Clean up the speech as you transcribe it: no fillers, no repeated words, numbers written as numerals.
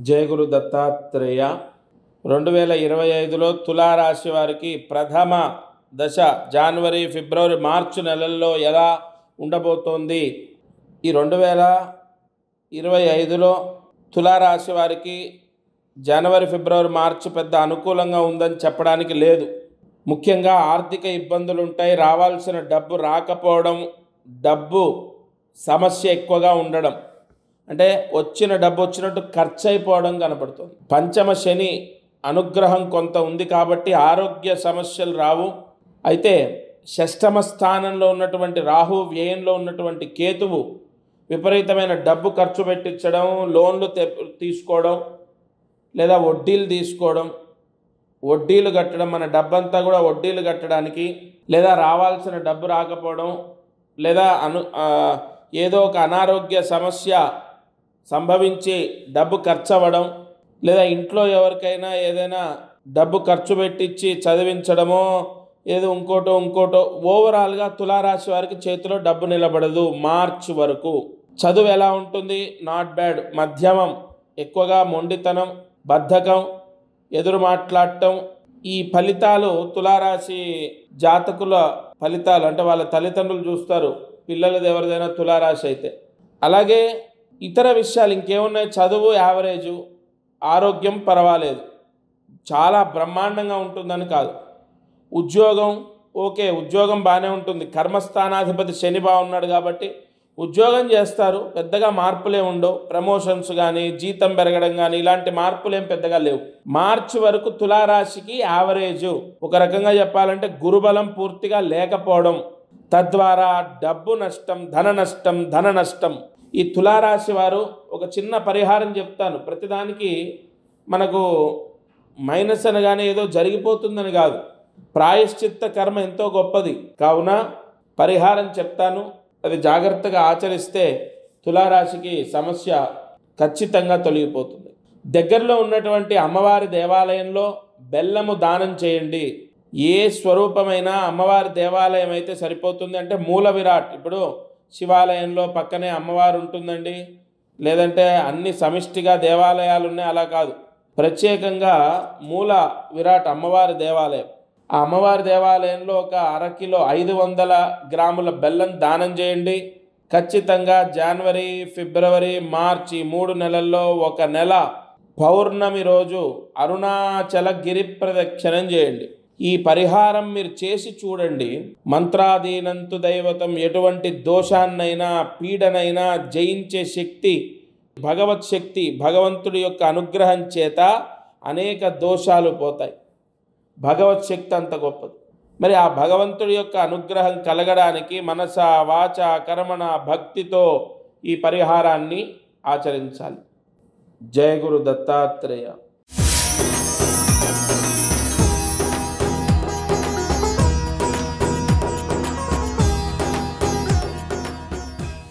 జయ గురు దత్తాత్రేయ 2025లో తులారాశి వారికి ప్రథమ దశ జనవరి, ఫిబ్రవరి, మార్చి నెలల్లో ఎలా ఉండబోతోంది? ఈ 2025లో తులారాశి వారికి జనవరి, ఫిబ్రవరి, మార్చి పెద్ద అనుకూలంగా ఉందని చెప్పడానికి లేదు. ముఖ్యంగా ఆర్థిక ఇబ్బందులు ఉంటాయి. రావాల్సిన డబ్బు రాకపోవడం, డబ్బు సమస్య ఎక్కువగా ఉండడం, అంటే వచ్చిన డబ్బు వచ్చినట్టు ఖర్చు అయిపోవడం కనపడుతుంది. పంచమ శని అనుగ్రహం కొంత ఉంది కాబట్టి ఆరోగ్య సమస్యలు రావు. అయితే షష్టమ స్థానంలో ఉన్నటువంటి రాహు, వ్యయంలో ఉన్నటువంటి కేతువు విపరీతమైన డబ్బు ఖర్చు పెట్టించడం, లోన్లు తీసుకోవడం లేదా వడ్డీలు తీసుకోవడం, వడ్డీలు కట్టడం, మన డబ్బంతా కూడా వడ్డీలు కట్టడానికి, లేదా రావాల్సిన డబ్బు రాకపోవడం, లేదా ఏదో ఒక అనారోగ్య సమస్య సంభవించి డబ్బు ఖర్చు అవ్వడం, లేదా ఇంట్లో ఎవరికైనా ఏదైనా డబ్బు ఖర్చు పెట్టించి చదివించడమో ఏదో ఇంకోటో ఓవరాల్గా తులారాశి వారికి చేతిలో డబ్బు నిలబడదు. మార్చి వరకు చదువు ఎలా ఉంటుంది? నాట్ బ్యాడ్, మధ్యమం. ఎక్కువగా మొండితనం, బద్ధకం, ఎదురు మాట్లాడటం, ఈ ఫలితాలు తులారాశి జాతకుల ఫలితాలు. అంటే వాళ్ళ తల్లిదండ్రులు చూస్తారు పిల్లలది ఎవరిదైనా తులారాశి అయితే. అలాగే ఇతర విషయాలు ఇంకేమున్నాయి? చదువు యావరేజు, ఆరోగ్యం పర్వాలేదు, చాలా బ్రహ్మాండంగా ఉంటుందని కాదు. ఉద్యోగం ఓకే, ఉద్యోగం బాగానే ఉంటుంది. కర్మస్థానాధిపతి శని బాగున్నాడు కాబట్టి ఉద్యోగం చేస్తారు, పెద్దగా మార్పులే ఉండవు. ప్రమోషన్స్ కానీ, జీతం పెరగడం కానీ ఇలాంటి మార్పులు ఏం పెద్దగా లేవు. మార్చి వరకు తులారాశికి యావరేజు. ఒక రకంగా చెప్పాలంటే గురుబలం పూర్తిగా లేకపోవడం, తద్వారా డబ్బు నష్టం, ధన నష్టం. ఈ తులారాశి వారు ఒక చిన్న పరిహారం చెప్తాను. ప్రతిదానికి మనకు మైనస్ అనగానే ఏదో జరిగిపోతుందని కాదు. ప్రాయశ్చిత్త కర్మ ఎంతో గొప్పది. కావున పరిహారం చెప్తాను, అది జాగ్రత్తగా ఆచరిస్తే తులారాశికి సమస్య ఖచ్చితంగా తొలగిపోతుంది. దగ్గరలో ఉన్నటువంటి అమ్మవారి దేవాలయంలో బెల్లము దానం చేయండి. ఏ స్వరూపమైన అమ్మవారి దేవాలయం అయితే సరిపోతుంది. అంటే మూల విరాట్, ఇప్పుడు శివాలయంలో పక్కనే అమ్మవారు ఉంటుందండి, లేదంటే అన్ని సమిష్టిగా దేవాలయాలు ఉన్నాయి, అలా కాదు. ప్రత్యేకంగా మూల విరాట్ అమ్మవారి దేవాలయం. ఆ అమ్మవారి దేవాలయంలో ఒక 1/2 కిలో 500 గ్రాముల బెల్లం దానం చేయండి. ఖచ్చితంగా జనవరి, ఫిబ్రవరి, మార్చి 3 నెలల్లో ఒక నెల పౌర్ణమి రోజు అరుణాచల గిరి ప్రదక్షిణం చేయండి. ఈ పరిహారం మీరు చేసి చూడండి. మంత్రాధీనంతు దైవతం, ఎటువంటి దోషాన్నైనా పీడనైనా జయించే శక్తి భగవత్ శక్తి. భగవంతుడి యొక్క అనుగ్రహం చేత అనేక దోషాలు పోతాయి. భగవత్ శక్తి అంత గొప్పది. మరి ఆ భగవంతుడి యొక్క అనుగ్రహం కలగడానికి మనస, వాచ, కర్మణ, భక్తితో ఈ పరిహారాన్ని ఆచరించాలి. జయ గురు దత్తాత్రేయ.